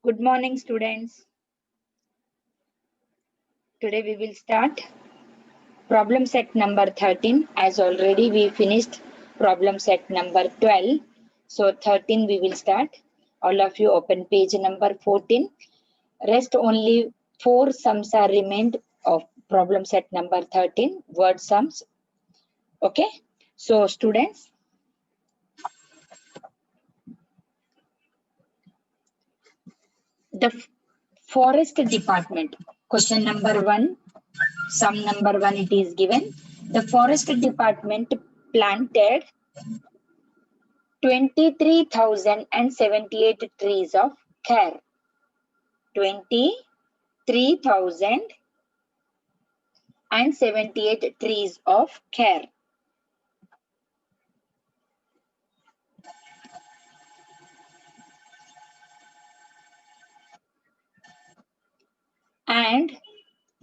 Good morning, students. Today we will start problem set number 13. As already we finished problem set number 12. So 13 we will start. All of you open page number 14. Rest only 4 sums are remained of problem set number 13. Word sums. Okay. So students, the forest department. Question number 1. Sum number 1 it is given. The forest department planted 23,078 trees of care. 23,078 trees of care. And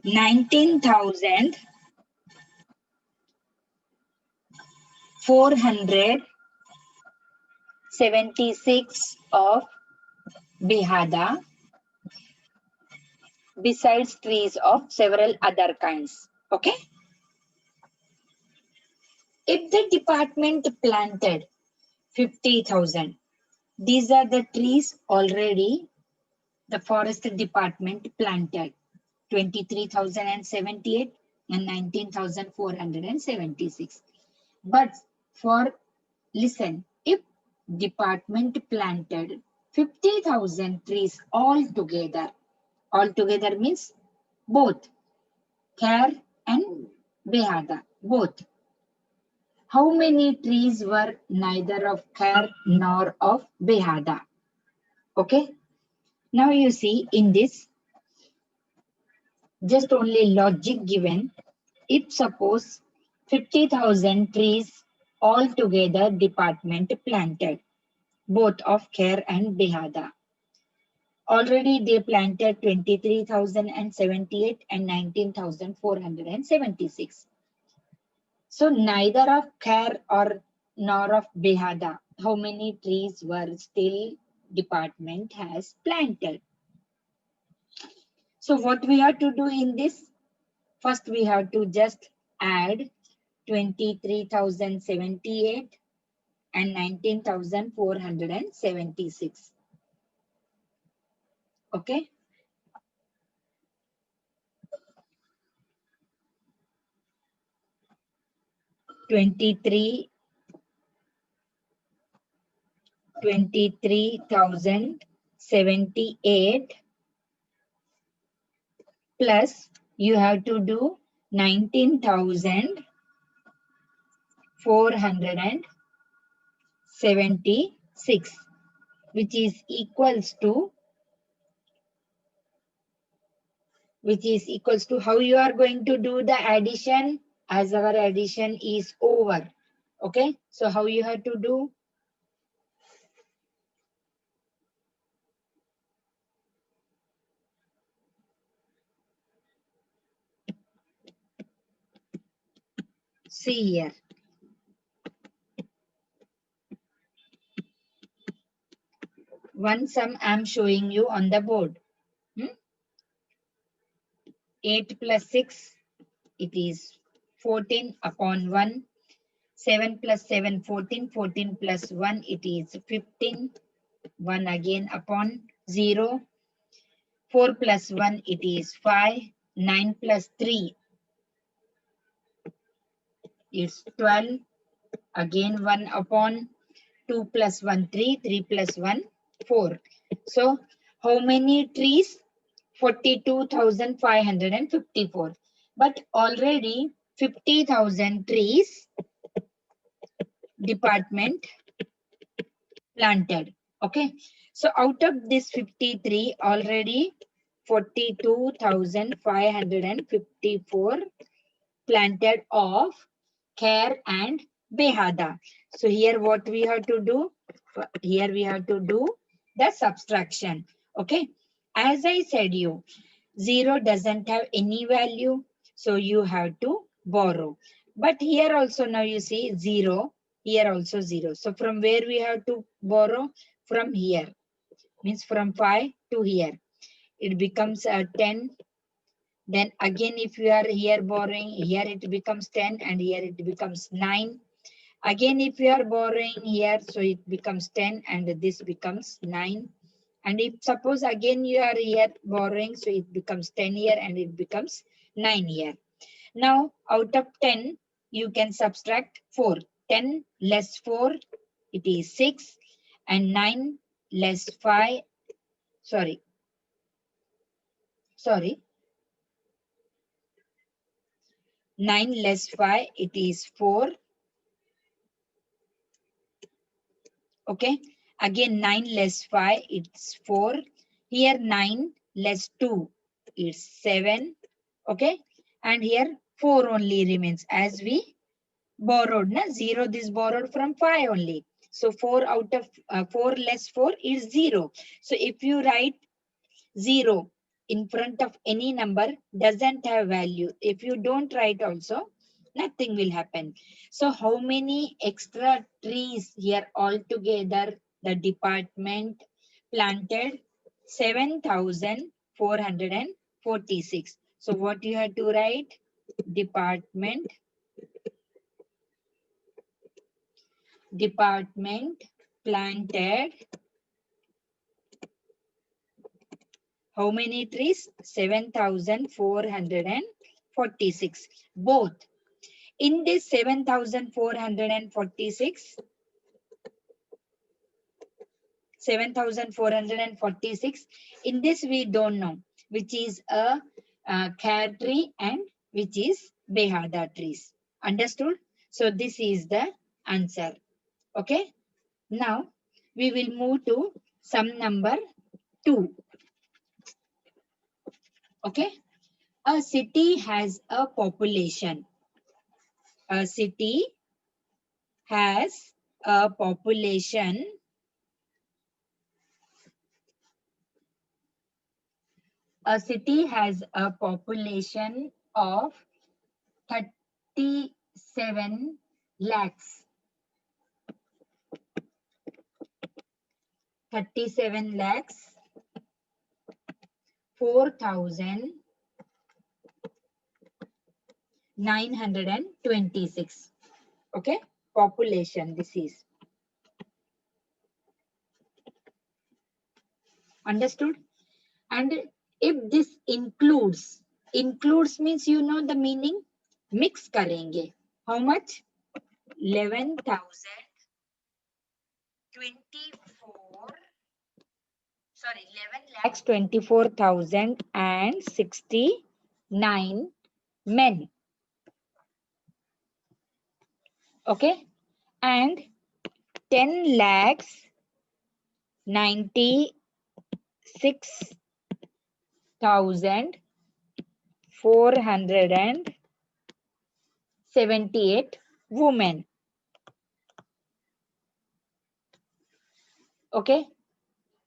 19,476 of Bihada, besides trees of several other kinds. Okay. If the department planted 50,000, these are the trees already the forest department planted. 23,078 and 19,476. But listen, if department planted 50,000 trees altogether means both Khair and Behada, both. How many trees were neither of Khair nor of Behada? Okay. Now you see in this, just only logic given. If suppose 50,000 trees altogether department planted, both of Khair and Behada. Already they planted 23,078 and 19,476. So neither of Khair or nor of Behada, how many trees were still department has planted? So what we have to do in this? First we have to just add 23,078 and 19,476. Okay. Twenty-three thousand 78 plus you have to do 19,476, which is equals to how you are going to do the addition, as our addition is over. Okay, so how you have to do? See here. One sum I am showing you on the board. 8 plus 6, it is 14 upon 1. 7 plus 7, 14. 14 plus 1, it is 15. 1 again upon 0. 4 plus 1, it is 5. 9 plus 3 is 12. Again 1 upon 2 plus 1, 3. 3 plus 1, 4. So how many trees? 42,554. But already 50,000 trees department planted. Okay. So out of this 53, already 42,554 planted of Khair and Behada. So here what we have to do? Here we have to do the subtraction. Okay. As I said you, 0 doesn't have any value. So you have to borrow. But here also now you see 0. Here also 0. So from where we have to borrow? From here. means from 5 to here. It becomes 10. Then again, if you are here borrowing, here it becomes 10 and here it becomes 9. Again, if you are borrowing here, so it becomes 10 and this becomes 9. And if suppose again you are here borrowing, so it becomes 10 here and it becomes 9 here. Now, out of 10, you can subtract 4. 10 less 4, it is 6. And 9 less 5, sorry. 9 less 5, it is 4. Okay. Again, 9 less 5, it's 4. Here, 9 less 2, it's 7. Okay. And here, 4 only remains as we borrowed. Na? 0, this borrowed from 5 only. So, 4 out of 4 less 4 is 0. So, if you write 0 in front of any number, doesn't have value. If you don't write also, nothing will happen. So how many extra trees here altogether the department planted? 7,446. So what you have to write? Department planted how many trees? 7,446. Both. In this 7,446, in this we don't know which is a care tree and which is Behada trees. Understood? So this is the answer. Okay. Now we will move to sum number 2. Okay. A city has a population. A city has a population of 37 lakhs. 37 lakhs 4,926. Okay, population this is. Understood? And if this includes means you know the meaning, mix karenge. How much? 11,24,069 men. Okay, and 10 lakhs 96,478 women. Okay,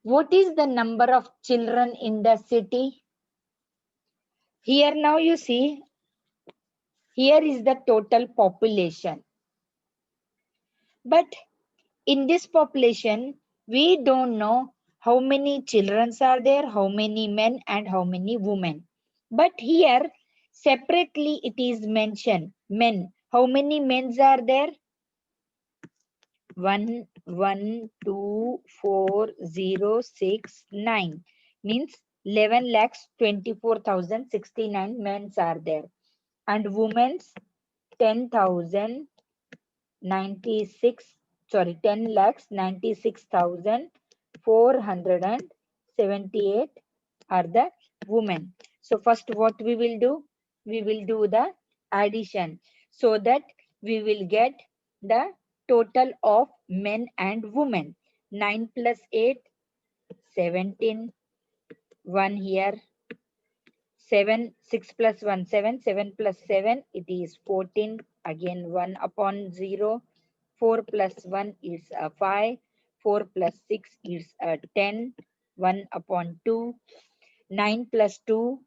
what is the number of children in the city? Here now you see, here is the total population. But in this population, we don't know how many children are there, how many men and how many women. But here, separately it is mentioned, men. How many men are there? 1, 1, 2, 4, 0, 6, 9. Means 11,24,069 men are there. And women's 10,96,478 are the women. So first what we will do? We will do the addition so that we will get the total of men and women. 9 plus 8, 17, 1 here. 7, 6 plus 1, 7, 7 plus 7, it is 14, again 1 upon 0, 4 plus 1 is 5, 4 plus 6 is 10, 1 upon 2, 9 plus 2,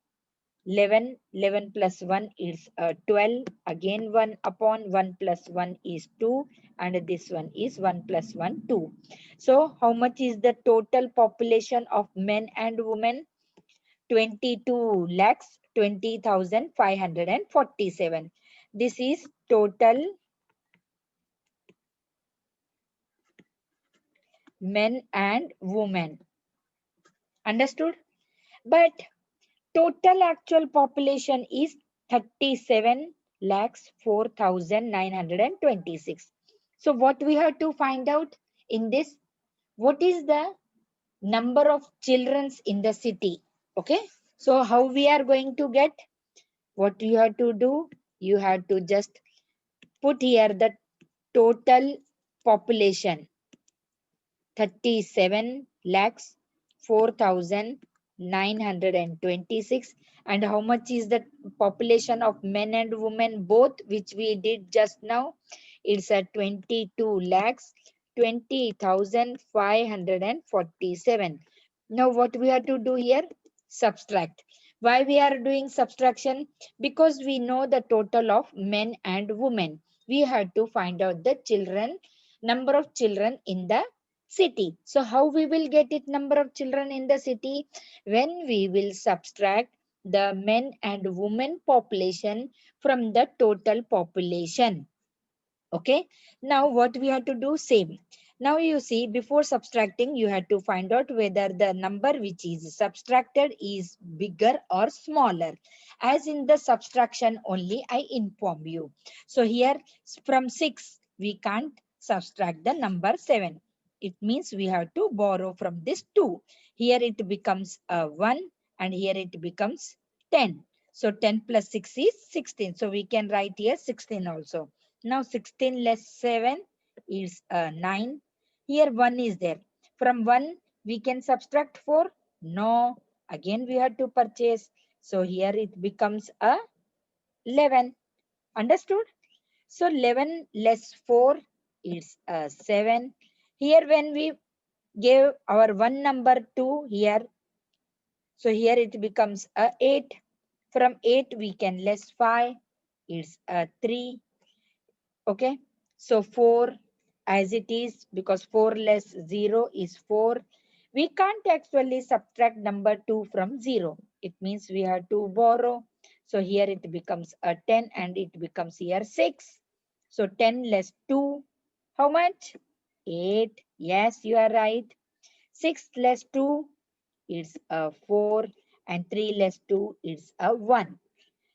11, 11 plus 1 is 12. Again 1 upon 1 plus 1 is 2. And this one is 1 plus 1, 2. So how much is the total population of men and women? 22 lakhs 20,547. This is total men and women. Understood? But total actual population is 37 lakhs 4,926. So what we have to find out in this, what is the number of children in the city? Okay. So how we are going to get? What you have to do? You have to just put here the total population 37 lakhs 4,926. And how much is the population of men and women both, which we did just now? It's at 22 lakhs 20,547. Now what we have to do here? Subtract. Why we are doing subtraction? Because we know the total of men and women. We have to find out the children, number of children in the city. So how we will get it number of children in the city? When we will subtract the men and women population from the total population. Okay. Now what we have to do? Same. Now you see, before subtracting, you have to find out whether the number which is subtracted is bigger or smaller. As in the subtraction only, I inform you. So here from 6, we can't subtract the number 7. It means we have to borrow from this 2. Here it becomes 1 and here it becomes 10. So 10 plus 6 is 16. So we can write here 16 also. Now 16 less 7 is 9. Here 1 is there. From 1 we can subtract 4. No. Again we have to purchase. So here it becomes 11. Understood? So 11 less 4 is 7. Here when we gave our one number 2 here. So here it becomes 8. From 8 we can less 5. It's 3. Okay. So 4 as it is, because 4 less 0 is 4. We can't actually subtract number 2 from 0. It means we have to borrow. So here it becomes a 10 and it becomes here 6. So 10 less 2, how much? 8. Yes, you are right. 6 less 2 is a 4 and 3 less 2 is a 1.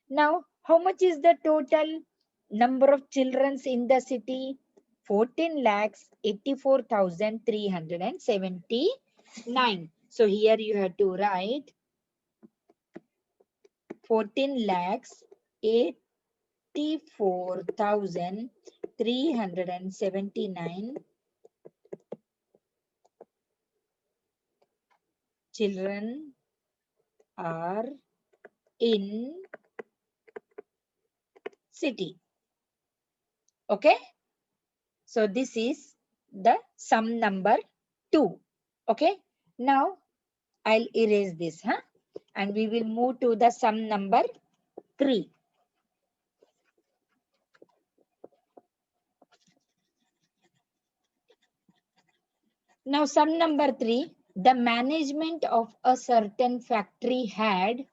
Now, how much is the total number of children in the city? 14 lakhs 84,379. So here you have to write 14 lakhs 84,379 children are in city. Okay. So this is the sum number 2. Okay. Now I'll erase this, and we will move to the sum number 3. Now sum number 3, the management of a certain factory had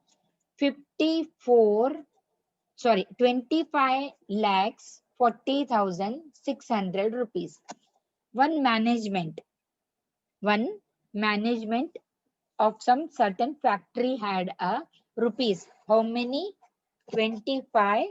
25 lakhs 40,600 rupees. One management of some certain factory had a rupees. How many? 25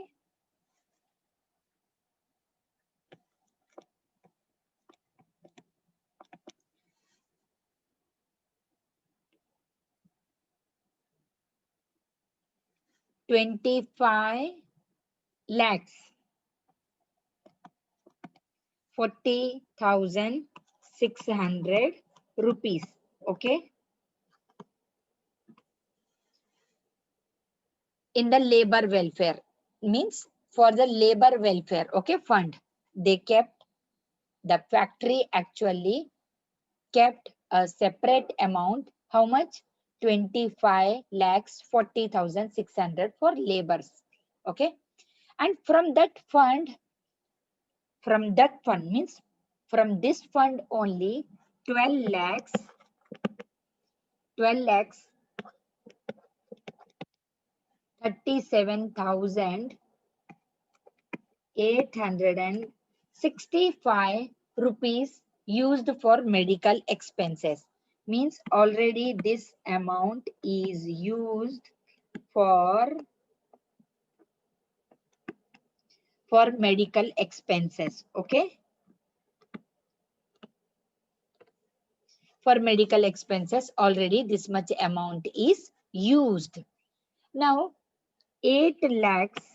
lakhs 40,600 rupees. Okay. In the labor welfare, means for the labor welfare, okay, fund. They kept, the factory actually kept a separate amount. How much? 25 lakhs 40,600 for labors. Okay. And from that fund means from this fund only 12 lakhs 37,865 rupees used for medical expenses. Means already this amount is used for medical expenses. Okay. For medical expenses already this much amount is used. Now 8 lakhs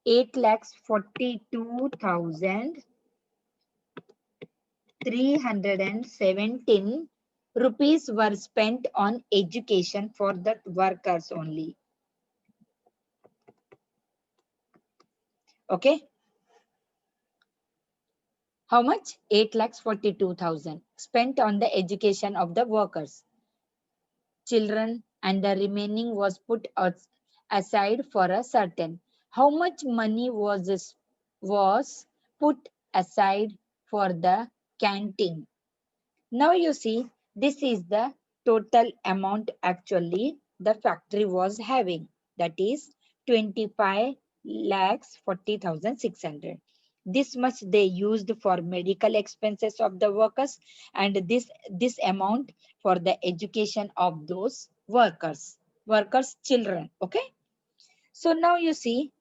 8,42,317 rupees were spent on education for the workers only. Okay. How much? 8,42,000 spent on the education of the workers, children, and the remaining was put aside for a certain. How much money was put aside for the canteen? Now you see, this is the total amount actually the factory was having. That is 25 lakhs 40,600. This much they used for medical expenses of the workers, and this amount for the education of those workers children. Okay. So now you see,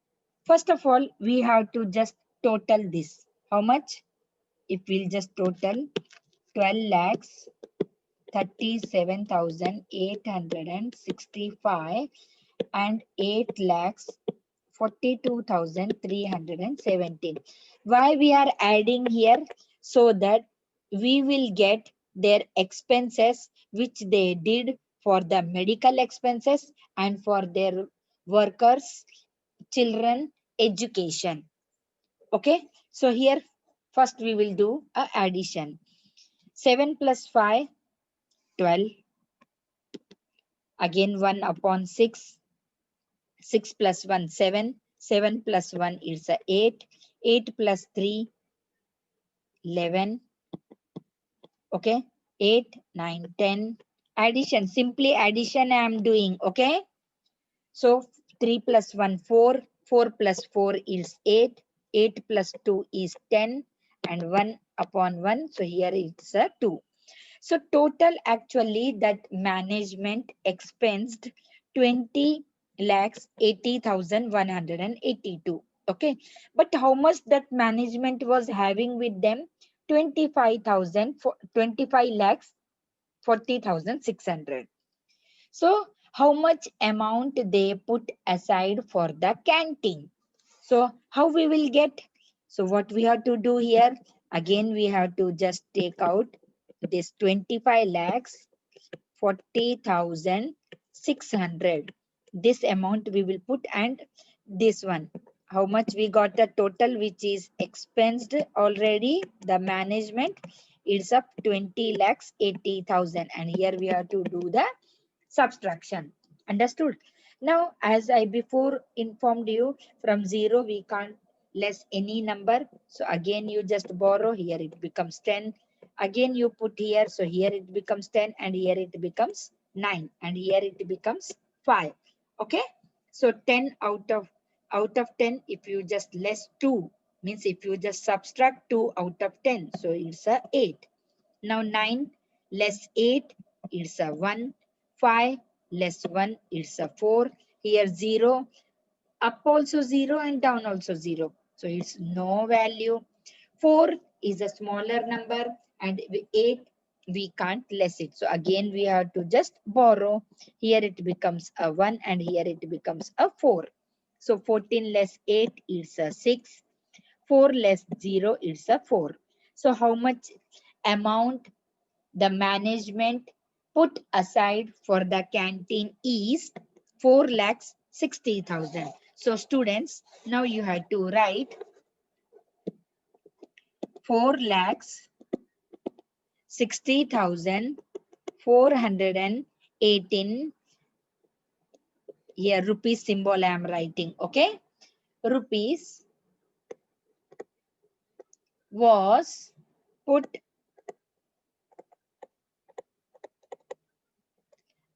first of all we have to just total this. How much? If we'll just total 12 lakhs 37,865 and 8 lakhs 42,317. Why we are adding here? So that we will get their expenses which they did for the medical expenses and for their workers, children, education. Okay. So here first we will do a addition. 7 plus 5, 12. Again 1 upon 6. 6 plus 1, 7. 7 plus 1 is 8. 8 plus 3, 11. Okay. 8, 9, 10. Addition. Simply addition I am doing. Okay. So 3 plus 1, 4. 4 plus 4 is 8. 8 plus 2 is 10. And 1 upon 1. So here it's a 2. So total actually that management expensed 20 lakhs 80,182. Okay. But how much that management was having with them? 25 lakhs 40,600. So how much amount they put aside for the canteen? So how we will get? So what we have to do here? Again, we have to just take out this 25 lakhs 40,600. This amount we will put, and this one. How much we got the total which is expensed already, the management is up 20 lakhs 80,000, and here we have to do the subtraction. Understood? Now, as I before informed you, from 0 we can't less any number. So again you just borrow, here it becomes 10. Again you put here, so here it becomes 10, and here it becomes 9, and here it becomes 5. Okay. So 10 out of 10, if you just less 2, means if you just subtract 2 out of 10, so it's a 8. Now 9 less 8, it's a 1. 5 less 1, it's a 4. Here 0, up also 0 and down also 0. So it's no value. 4 is a smaller number, and 8 we can't less it. So again we have to just borrow. Here it becomes a 1, and here it becomes a 4. So 14 less 8 is a 6. 4 less 0 is a 4. So how much amount the management put aside for the canteen is 4,60,000. So students, now you have to write 4,60,482 18. Here rupees symbol I am writing. Okay. Rupees was put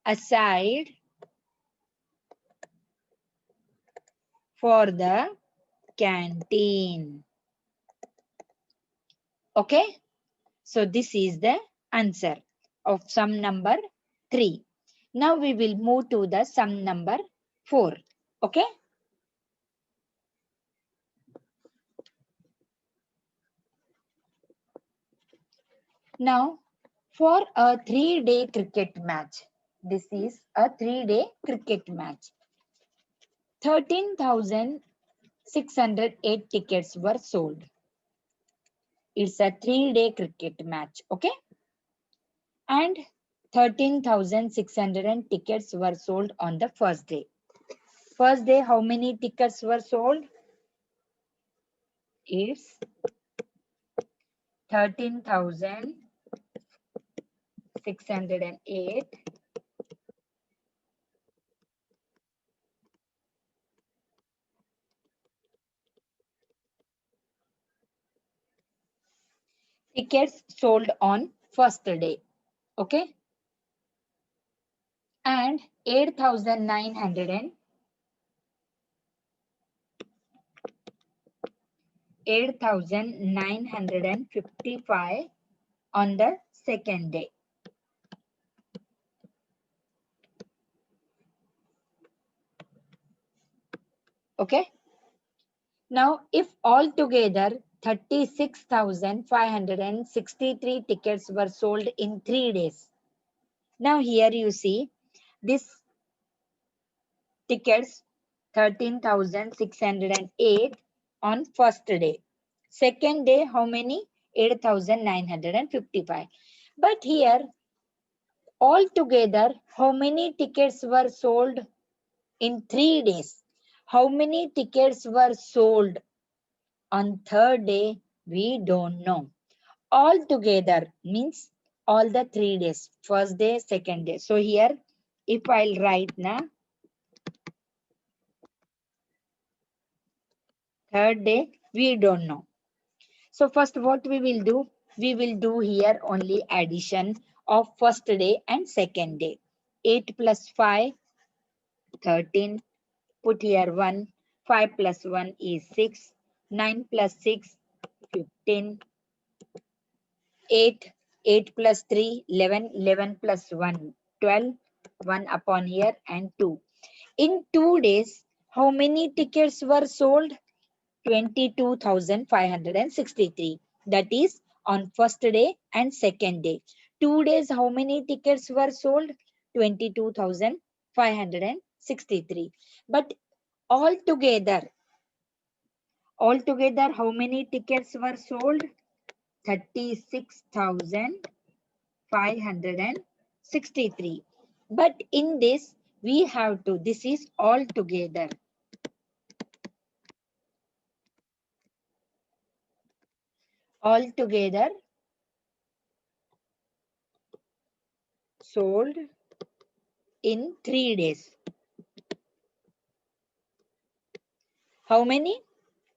aside for the canteen. Okay. So this is the answer of sum number 3. Now we will move to the sum number 4. Okay. Now for a 3-day cricket match. This is a 3-day cricket match. 13,608 tickets were sold. It's a 3-day cricket match. Okay. And 13,600 tickets were sold on the first day. First day, how many tickets were sold? It's 13,608. Tickets sold on first day. Okay. And 8,955 on the second day. Okay. Now, if altogether 36,563 tickets were sold in 3 days. Now here you see this tickets 13,608 on first day. Second day, how many? 8,955. But here altogether, how many tickets were sold in 3 days? How many tickets were sold on third day? We don't know. All together means all the 3 days. First day, second day. So here, if I'll write now, third day, we don't know. So first what we will do? We will do here only addition of first day and second day. 8 plus 5, 13. Put here 1. 5 plus 1 is 6. 9 plus 6, 15. 8. 8 plus 3, 11. 11 plus 1, 12. 1 upon here and 2. In 2 days, how many tickets were sold? 22,563. That is on first day and second day. 2 days, how many tickets were sold? 22,563. But altogether, how many tickets were sold? 36,563. But in this, we have to, this is altogether. Altogether sold in 3 days. How many?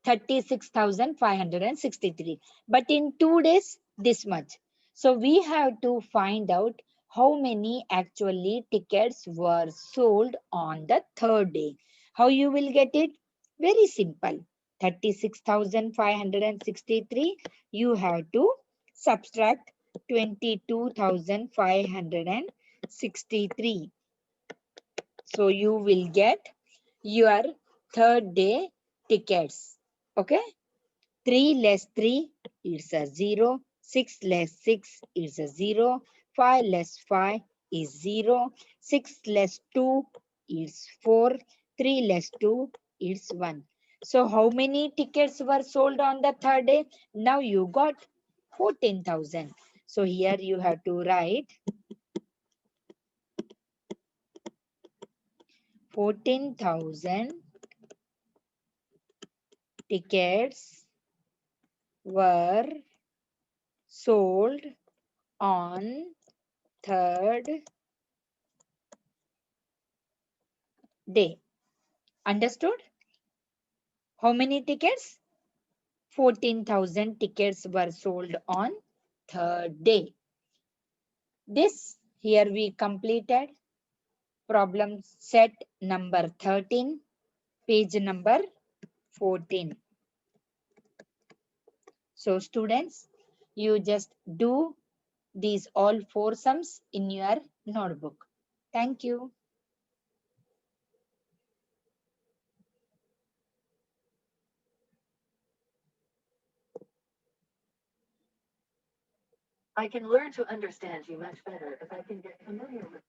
36,563. But in 2 days, this much. So we have to find out how many actually tickets were sold on the third day. How you will get it? Very simple. 36,563. You have to subtract 22,563. So you will get your third day tickets. Okay. 3 less 3 is a 0. 6 less 6 is a 0. 5 less 5 is 0. 6 less 2 is 4. 3 less 2 is 1. So how many tickets were sold on the third day? Now you got 14,000. So here you have to write 14,000 tickets were sold on third day. Understood? How many tickets? 14,000 tickets were sold on third day. This here we completed problem set number 13, page number 14. So students, you just do these all four sums in your notebook. Thank you. I can learn to understand you much better if I can get familiar with